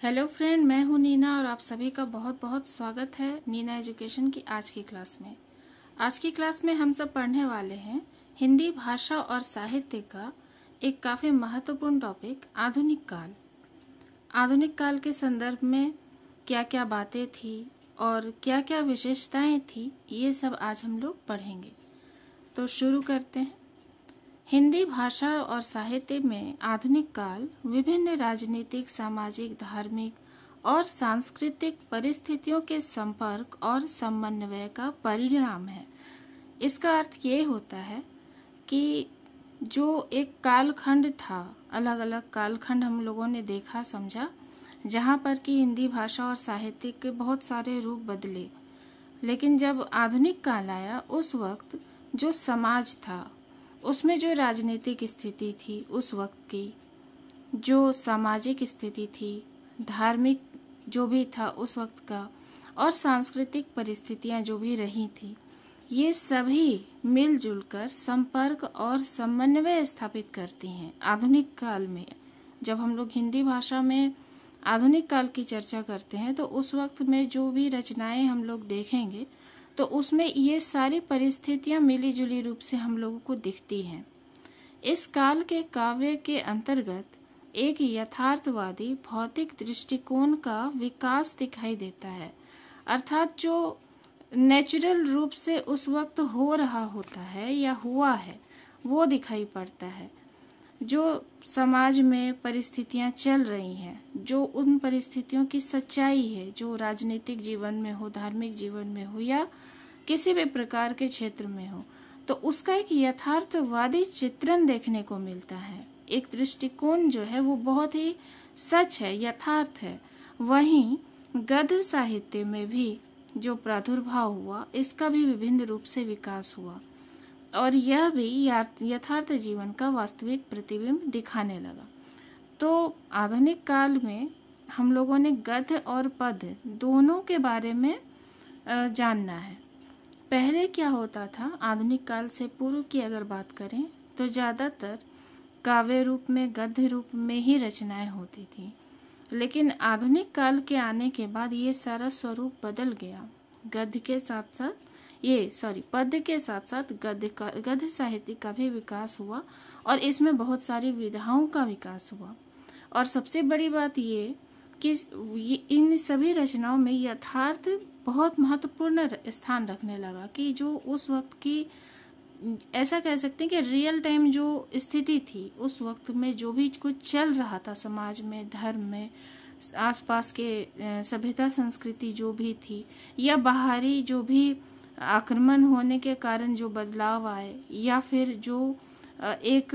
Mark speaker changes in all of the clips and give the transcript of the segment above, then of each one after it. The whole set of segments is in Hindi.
Speaker 1: हेलो फ्रेंड, मैं हूं नीना और आप सभी का बहुत बहुत स्वागत है नीना एजुकेशन की आज की क्लास में। आज की क्लास में हम सब पढ़ने वाले हैं हिंदी भाषा और साहित्य का एक काफ़ी महत्वपूर्ण टॉपिक आधुनिक काल। आधुनिक काल के संदर्भ में क्या क्या बातें थी और क्या क्या विशेषताएं थी, ये सब आज हम लोग पढ़ेंगे। तो शुरू करते हैं। हिंदी भाषा और साहित्य में आधुनिक काल विभिन्न राजनीतिक, सामाजिक, धार्मिक और सांस्कृतिक परिस्थितियों के संपर्क और समन्वय का परिणाम है। इसका अर्थ ये होता है कि जो एक कालखंड था, अलग अलग कालखंड हम लोगों ने देखा समझा, जहाँ पर कि हिंदी भाषा और साहित्य के बहुत सारे रूप बदले। लेकिन जब आधुनिक काल आया, उस वक्त जो समाज था, उसमें जो राजनीतिक स्थिति थी उस वक्त की, जो सामाजिक स्थिति थी, धार्मिक जो भी था उस वक्त का, और सांस्कृतिक परिस्थितियां जो भी रही थी, ये सभी मिलजुल कर संपर्क और समन्वय स्थापित करती हैं। आधुनिक काल में जब हम लोग हिंदी भाषा में आधुनिक काल की चर्चा करते हैं तो उस वक्त में जो भी रचनाएं हम लोग देखेंगे तो उसमें ये सारी परिस्थितियां मिली जुली रूप से हम लोगों को दिखती हैं। इस काल के काव्य के अंतर्गत एक यथार्थवादी भौतिक दृष्टिकोण का विकास दिखाई देता है, अर्थात जो नेचुरल रूप से उस वक्त हो रहा होता है या हुआ है वो दिखाई पड़ता है। जो समाज में परिस्थितियां चल रही हैं, जो उन परिस्थितियों की सच्चाई है, जो राजनीतिक जीवन में हो, धार्मिक जीवन में हो या किसी भी प्रकार के क्षेत्र में हो, तो उसका एक यथार्थवादी चित्रण देखने को मिलता है। एक दृष्टिकोण जो है वो बहुत ही सच है, यथार्थ है। वहीं गद्य साहित्य में भी जो प्रादुर्भाव हुआ, इसका भी विभिन्न रूप से विकास हुआ और यह भी यथार्थ जीवन का वास्तविक प्रतिबिंब दिखाने लगा। तो आधुनिक काल में हम लोगों ने गद्य और पद्य दोनों के बारे में जानना है। पहले क्या होता था, आधुनिक काल से पूर्व की अगर बात करें तो ज़्यादातर काव्य रूप में, गद्य रूप में ही रचनाएं होती थी। लेकिन आधुनिक काल के आने के बाद ये सारा स्वरूप बदल गया। गद्य के साथ साथ पद्य के साथ साथ गद्य साहित्य का भी विकास हुआ और इसमें बहुत सारी विधाओं का विकास हुआ। और सबसे बड़ी बात ये कि इन सभी रचनाओं में यथार्थ बहुत महत्वपूर्ण स्थान रखने लगा, कि जो उस वक्त की, ऐसा कह सकते हैं कि रियल टाइम जो स्थिति थी उस वक्त में, जो भी कुछ चल रहा था समाज में, धर्म में, आसपास के सभ्यता संस्कृति जो भी थी, या बाहरी जो भी आक्रमण होने के कारण जो बदलाव आए, या फिर जो एक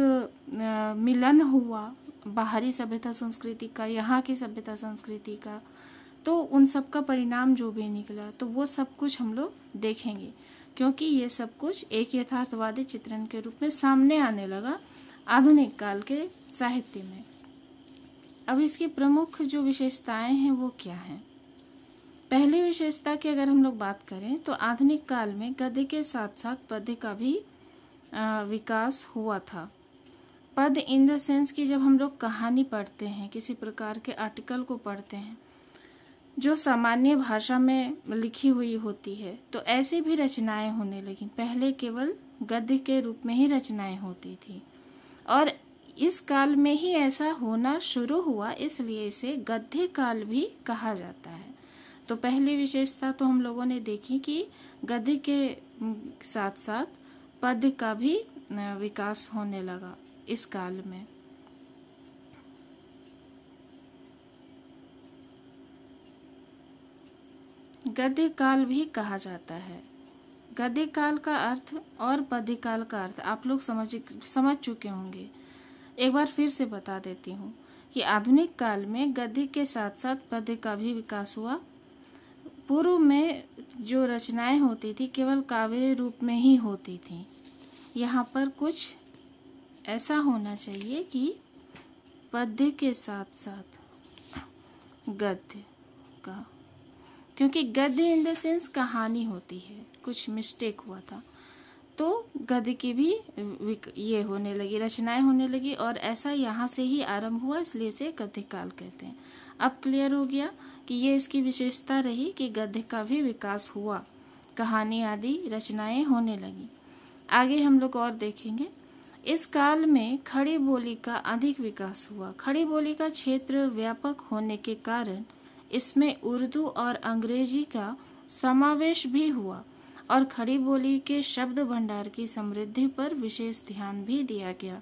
Speaker 1: मिलन हुआ बाहरी सभ्यता संस्कृति का, यहाँ की सभ्यता संस्कृति का, तो उन सब का परिणाम जो भी निकला, तो वो सब कुछ हम लोग देखेंगे, क्योंकि ये सब कुछ एक यथार्थवादी चित्रण के रूप में सामने आने लगा आधुनिक काल के साहित्य में। अब इसकी प्रमुख जो विशेषताएं हैं वो क्या हैं? पहली विशेषता की अगर हम लोग बात करें तो आधुनिक काल में गद्य के साथ साथ पद्य का भी विकास हुआ था। पद्य इन द सेंस कि जब हम लोग कहानी पढ़ते हैं, किसी प्रकार के आर्टिकल को पढ़ते हैं जो सामान्य भाषा में लिखी हुई होती है, तो ऐसी भी रचनाएं होने लगी। पहले केवल गद्य के रूप में ही रचनाएं होती थी और इस काल में ही ऐसा होना शुरू हुआ, इसलिए इसे गद्य काल भी कहा जाता है। तो पहली विशेषता तो हम लोगों ने देखी कि गद्य के साथ साथ पद्य का भी विकास होने लगा इस काल में। गद्य काल भी कहा जाता है। गद्य काल का अर्थ और पद्य काल का अर्थ आप लोग समझ चुके होंगे। एक बार फिर से बता देती हूँ कि आधुनिक काल में गद्य के साथ साथ पद्य का भी विकास हुआ। पूर्व में जो रचनाएं होती थी केवल काव्य रूप में ही होती थी। यहाँ पर कुछ ऐसा होना चाहिए कि पद्य के साथ साथ गद्य का, क्योंकि गद्य इन द सेंस कहानी होती है, कुछ मिस्टेक हुआ था। तो गद्य की भी ये होने लगी, रचनाएं होने लगी, और ऐसा यहाँ से ही आरंभ हुआ, इसलिए इसे गद्य काल कहते हैं। अब क्लियर हो गया कि ये इसकी विशेषता रही कि गद्य का भी विकास हुआ, कहानी आदि रचनाएं होने लगी। आगे हम लोग और देखेंगे। इस काल में खड़ी बोली का अधिक विकास हुआ। खड़ी बोली का क्षेत्र व्यापक होने के कारण इसमें उर्दू और अंग्रेजी का समावेश भी हुआ, और खड़ी बोली के शब्द भंडार की समृद्धि पर विशेष ध्यान भी दिया गया।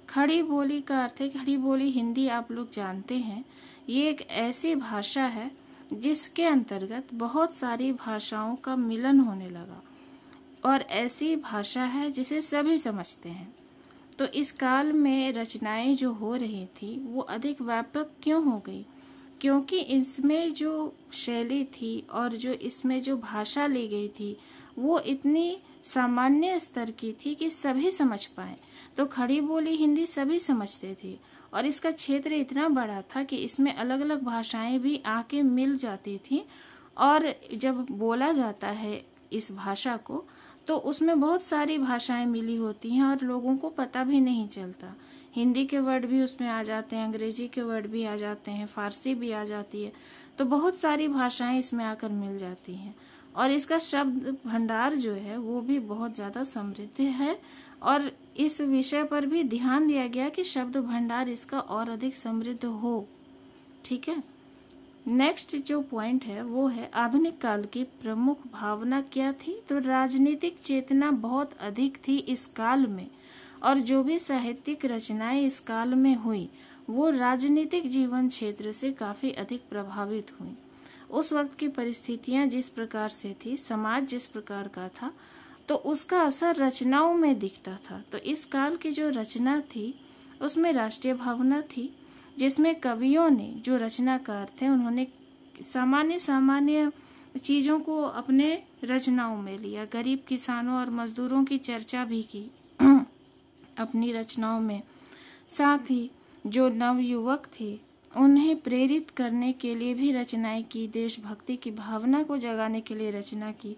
Speaker 1: खड़ी बोली का अर्थ है, खड़ी बोली हिंदी आप लोग जानते हैं, ये एक ऐसी भाषा है जिसके अंतर्गत बहुत सारी भाषाओं का मिलन होने लगा, और ऐसी भाषा है जिसे सभी समझते हैं। तो इस काल में रचनाएं जो हो रही थी वो अधिक व्यापक क्यों हो गई? क्योंकि इसमें जो शैली थी और जो इसमें जो भाषा ली गई थी वो इतनी सामान्य स्तर की थी कि सभी समझ पाए। तो खड़ी बोली हिंदी सभी समझते थे, और इसका क्षेत्र इतना बड़ा था कि इसमें अलग अलग भाषाएं भी आके मिल जाती थी, और जब बोला जाता है इस भाषा को तो उसमें बहुत सारी भाषाएं मिली होती हैं और लोगों को पता भी नहीं चलता। हिंदी के वर्ड भी उसमें आ जाते हैं, अंग्रेजी के वर्ड भी आ जाते हैं, फारसी भी आ जाती है, तो बहुत सारी भाषाएं इसमें आकर मिल जाती हैं, और इसका शब्द भंडार जो है वो भी बहुत ज़्यादा समृद्ध है, और इस विषय पर भी ध्यान दिया गया कि शब्द भंडार इसका और अधिक समृद्ध हो। ठीक है, नेक्स्ट जो पॉइंट है वो है आधुनिक काल की प्रमुख भावना क्या थी? तो राजनीतिक चेतना बहुत अधिक थी इस काल में, और जो भी साहित्यिक रचनाएं इस काल में हुई वो राजनीतिक जीवन क्षेत्र से काफी अधिक प्रभावित हुई। उस वक्त की परिस्थितियां जिस प्रकार से थी, समाज जिस प्रकार का था, तो उसका असर रचनाओं में दिखता था। तो इस काल की जो रचना थी उसमें राष्ट्रीय भावना थी, जिसमें कवियों ने, जो रचनाकार थे, उन्होंने सामान्य सामान्य चीजों को अपने रचनाओं में लिया। गरीब किसानों और मजदूरों की चर्चा भी की अपनी रचनाओं में। साथ ही जो नवयुवक थे उन्हें प्रेरित करने के लिए भी रचनाएं की, देशभक्ति की भावना को जगाने के लिए रचना की।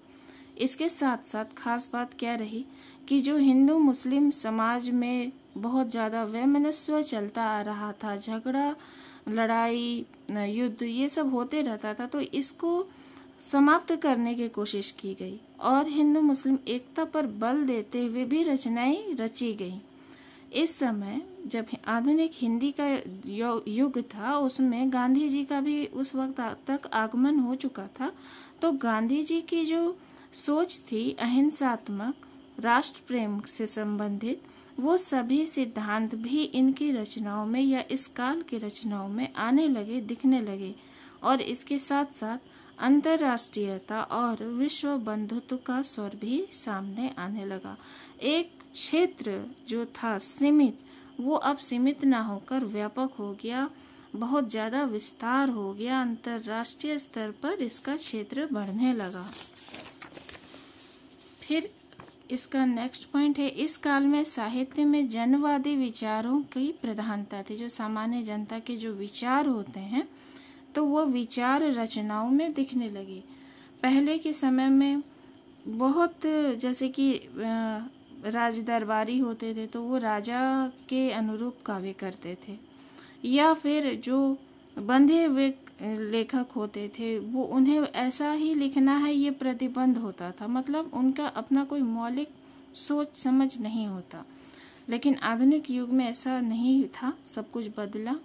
Speaker 1: इसके साथ साथ खास बात क्या रही कि जो हिंदू मुस्लिम समाज में बहुत ज़्यादा वैमनस्य चलता आ रहा था, झगड़ा, लड़ाई, युद्ध, ये सब होते रहता था, तो इसको समाप्त करने की कोशिश की गई, और हिंदू मुस्लिम एकता पर बल देते हुए भी रचनाएं रची गई। इस समय जब आधुनिक हिंदी का युग था उसमें गांधी जी का भी उस वक्त तक आगमन हो चुका था। तो गांधी जी की जो सोच थी अहिंसात्मक, राष्ट्र प्रेम से संबंधित, वो सभी सिद्धांत भी इनकी रचनाओं में या इस काल की रचनाओं में आने लगे, दिखने लगे, और इसके साथ साथ अंतर्राष्ट्रीयता और विश्व बंधुत्व का स्वर भी सामने आने लगा। एक क्षेत्र जो था सीमित, वो अब सीमित ना होकर व्यापक हो गया, बहुत ज्यादा विस्तार हो गया, अंतर्राष्ट्रीय स्तर पर इसका क्षेत्र बढ़ने लगा। फिर इसका नेक्स्ट पॉइंट है, इस काल में साहित्य में जनवादी विचारों की प्रधानता थी। जो सामान्य जनता के जो विचार होते हैं तो वो विचार रचनाओं में दिखने लगे। पहले के समय में बहुत, जैसे कि राज दरबारी होते थे तो वो राजा के अनुरूप काव्य करते थे, या फिर जो बंधे हुए लेखक होते थे वो उन्हें ऐसा ही लिखना है ये प्रतिबंध होता था, मतलब उनका अपना कोई मौलिक सोच समझ नहीं होता। लेकिन आधुनिक युग में ऐसा नहीं था, सब कुछ बदला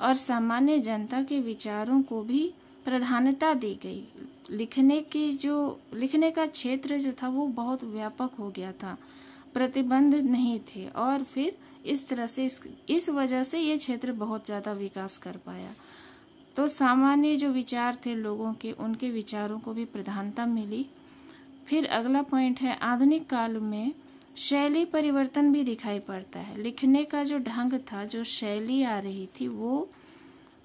Speaker 1: और सामान्य जनता के विचारों को भी प्रधानता दी गई। लिखने का क्षेत्र जो था वो बहुत व्यापक हो गया था, प्रतिबंध नहीं थे, और फिर इस तरह से इस वजह से ये क्षेत्र बहुत ज़्यादा विकास कर पाया। तो सामान्य जो विचार थे लोगों के, उनके विचारों को भी प्रधानता मिली। फिर अगला पॉइंट है, आधुनिक काल में शैली परिवर्तन भी दिखाई पड़ता है। लिखने का जो ढंग था, जो शैली आ रही थी, वो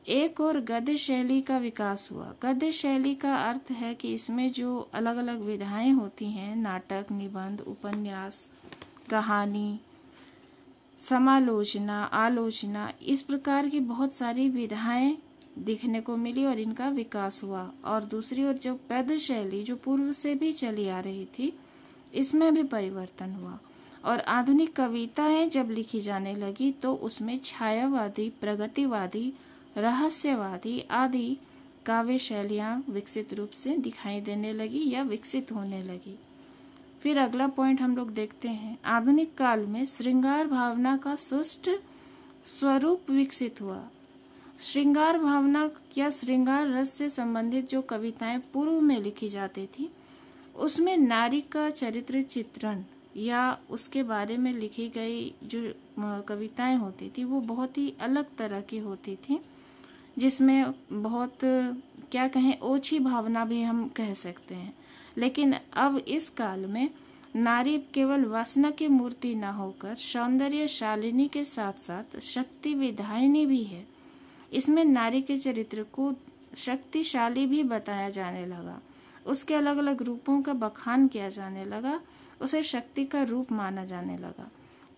Speaker 1: एक और गद्य शैली का विकास हुआ। गद्य शैली का अर्थ है कि इसमें जो अलग अलग विधाएं होती हैं, नाटक, निबंध, उपन्यास, कहानी, समालोचना, आलोचना, इस प्रकार की बहुत सारी विधाएं दिखने को मिली और इनका विकास हुआ। और दूसरी ओर जो पद्य शैली जो पूर्व से भी चली आ रही थी, इसमें भी परिवर्तन हुआ। और आधुनिक कविताएं जब लिखी जाने लगी तो उसमें छायावादी, प्रगतिवादी, रहस्यवादी आदि काव्य शैलियां विकसित रूप से दिखाई देने लगी या विकसित होने लगी। फिर अगला पॉइंट हम लोग देखते हैं, आधुनिक काल में श्रृंगार भावना का सुष्ठ स्वरूप विकसित हुआ। श्रृंगार भावना या श्रृंगार रस से संबंधित जो कविताएं पूर्व में लिखी जाती थी उसमें नारी का चरित्र चित्रण या उसके बारे में लिखी गई जो कविताएं होती थी वो बहुत ही अलग तरह की होती थी, जिसमें बहुत क्या कहें ओछी भावना भी हम कह सकते हैं। लेकिन अब इस काल में नारी केवल वासना की मूर्ति न होकर सौंदर्यशालिनी के साथ साथ शक्ति विधायिनी भी है। इसमें नारी के चरित्र को शक्तिशाली भी बताया जाने लगा, उसके अलग अलग रूपों का बखान किया जाने लगा, उसे शक्ति का रूप माना जाने लगा।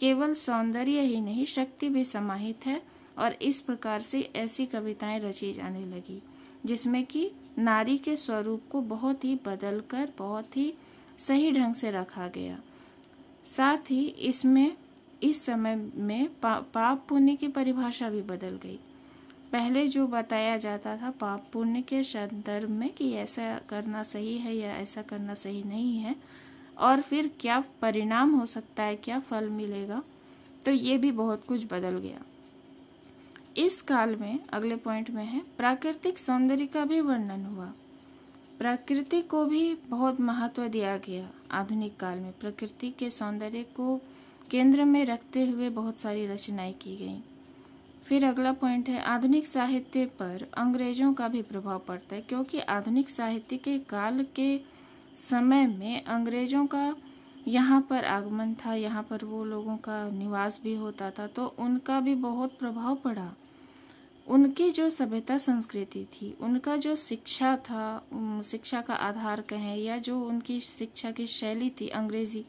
Speaker 1: केवल सौंदर्य ही नहीं, शक्ति भी समाहित है। और इस प्रकार से ऐसी कविताएं रची जाने लगी जिसमें कि नारी के स्वरूप को बहुत ही बदलकर बहुत ही सही ढंग से रखा गया। साथ ही इसमें इस समय में पाप पुण्य की परिभाषा भी बदल गई। पहले जो बताया जाता था पाप पुण्य के संदर्भ में कि ऐसा करना सही है या ऐसा करना सही नहीं है और फिर क्या परिणाम हो सकता है, क्या फल मिलेगा, तो ये भी बहुत कुछ बदल गया। इस काल में अगले पॉइंट में है प्राकृतिक सौंदर्य का भी वर्णन हुआ। प्रकृति को भी बहुत महत्व दिया गया। आधुनिक काल में प्रकृति के सौंदर्य को केंद्र में रखते हुए बहुत सारी रचनाएं की गईं। फिर अगला पॉइंट है आधुनिक साहित्य पर अंग्रेजों का भी प्रभाव पड़ता है, क्योंकि आधुनिक साहित्य के काल के समय में अंग्रेजों का यहाँ पर आगमन था, यहाँ पर वो लोगों का निवास भी होता था, तो उनका भी बहुत प्रभाव पड़ा। उनकी जो सभ्यता संस्कृति थी, उनका जो शिक्षा था, शिक्षा का आधार कहें या जो उनकी शिक्षा की शैली थी अंग्रेजी,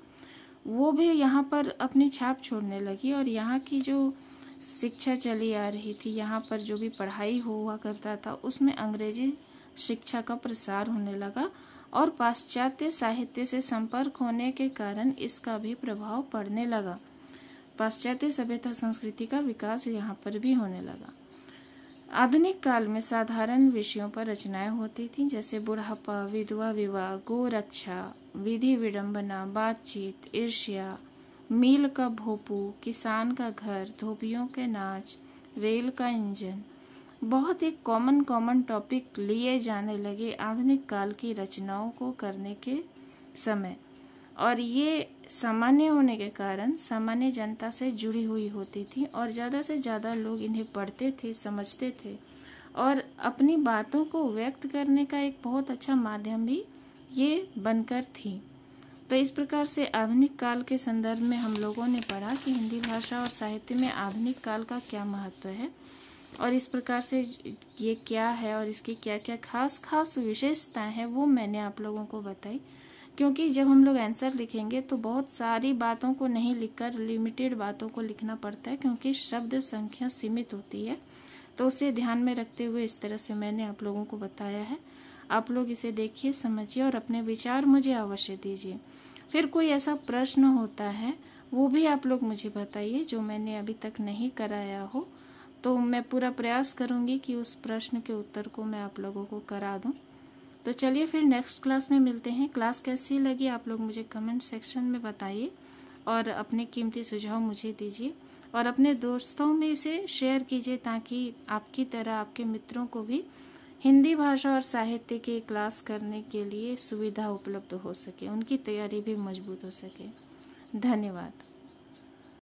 Speaker 1: वो भी यहाँ पर अपनी छाप छोड़ने लगी। और यहाँ की जो शिक्षा चली आ रही थी, यहाँ पर जो भी पढ़ाई हुआ करता था उसमें अंग्रेजी शिक्षा का प्रसार होने लगा और पाश्चात्य साहित्य से संपर्क होने के कारण इसका भी प्रभाव पड़ने लगा। पाश्चात्य सभ्यता संस्कृति का विकास यहाँ पर भी होने लगा। आधुनिक काल में साधारण विषयों पर रचनाएं होती थीं, जैसे बुढ़ापा, विधवा विवाह, गोरक्षा, विधि विडंबना, बातचीत, ईर्ष्या, मील का भोपू, किसान का घर, धोबियों के नाच, रेल का इंजन। बहुत ही कॉमन टॉपिक लिए जाने लगे आधुनिक काल की रचनाओं को करने के समय, और ये सामान्य होने के कारण सामान्य जनता से जुड़ी हुई होती थी और ज़्यादा से ज़्यादा लोग इन्हें पढ़ते थे, समझते थे और अपनी बातों को व्यक्त करने का एक बहुत अच्छा माध्यम भी ये बनकर थी। तो इस प्रकार से आधुनिक काल के संदर्भ में हम लोगों ने पढ़ा कि हिंदी भाषा और साहित्य में आधुनिक काल का क्या महत्व है और इस प्रकार से ये क्या है और इसकी क्या क्या खास विशेषताएं हैं वो मैंने आप लोगों को बताई। क्योंकि जब हम लोग आंसर लिखेंगे तो बहुत सारी बातों को नहीं लिखकर लिमिटेड बातों को लिखना पड़ता है, क्योंकि शब्द संख्या सीमित होती है। तो उसे ध्यान में रखते हुए इस तरह से मैंने आप लोगों को बताया है। आप लोग इसे देखिए, समझिए और अपने विचार मुझे अवश्य दीजिए। फिर कोई ऐसा प्रश्न होता है वो भी आप लोग मुझे बताइए जो मैंने अभी तक नहीं कराया हो, तो मैं पूरा प्रयास करूँगी कि उस प्रश्न के उत्तर को मैं आप लोगों को करा दूँ। तो चलिए फिर नेक्स्ट क्लास में मिलते हैं। क्लास कैसी लगी आप लोग मुझे कमेंट सेक्शन में बताइए और अपने कीमती सुझाव मुझे दीजिए और अपने दोस्तों में इसे शेयर कीजिए ताकि आपकी तरह आपके मित्रों को भी हिंदी भाषा और साहित्य की क्लास करने के लिए सुविधा उपलब्ध हो सके, उनकी तैयारी भी मजबूत हो सके। धन्यवाद।